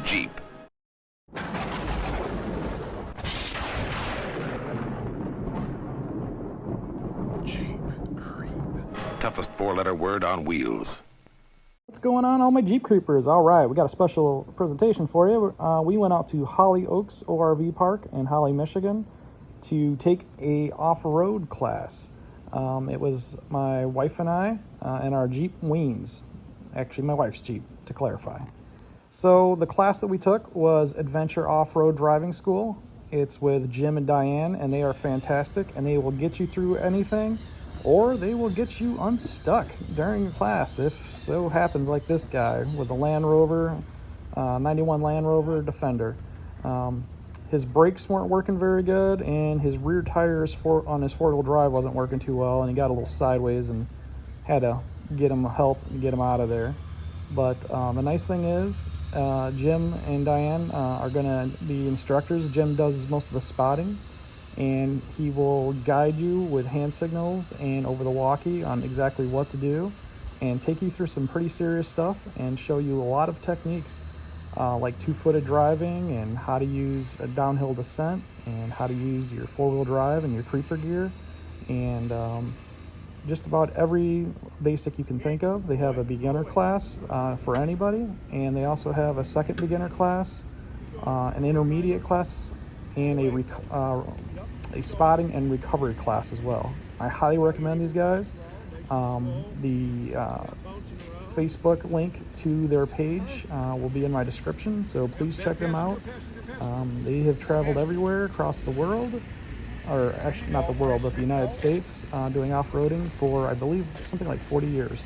Jeep. Jeep Creep. Toughest four-letter word on wheels. What's going on, all my Jeep creepers? All right, we got a special presentation for you. We went out to Holly Oaks ORV Park in Holly, Michigan to take a off-road class. It was my wife and I and our Jeep Weens. Actually, my wife's Jeep, to clarify. So the class that we took was Adventure Off-Road Driving School. It's with Jim and Diane, and they are fantastic, and they will get you through anything, or they will get you unstuck during your class if so happens, like this guy with the Land Rover, 91 Land Rover Defender. His brakes weren't working very good, and his rear tires on his four-wheel drive wasn't working too well, and he got a little sideways and had to get him help and get him out of there. But the nice thing is, Jim and Diane are going to be instructors. Jim does most of the spotting, and he will guide you with hand signals and over the walkie on exactly what to do and take you through some pretty serious stuff and show you a lot of techniques like two-footed driving and how to use a downhill descent and how to use your four-wheel drive and your creeper gear and just about every basic you can think of. They have a beginner class for anybody, and they also have a second beginner class, an intermediate class, and a spotting and recovery class as well. I highly recommend these guys. The Facebook link to their page will be in my description, so please check them out. They have traveled everywhere across the world, or actually not the world, but the United States, doing off-roading for, I believe, something like 40 years.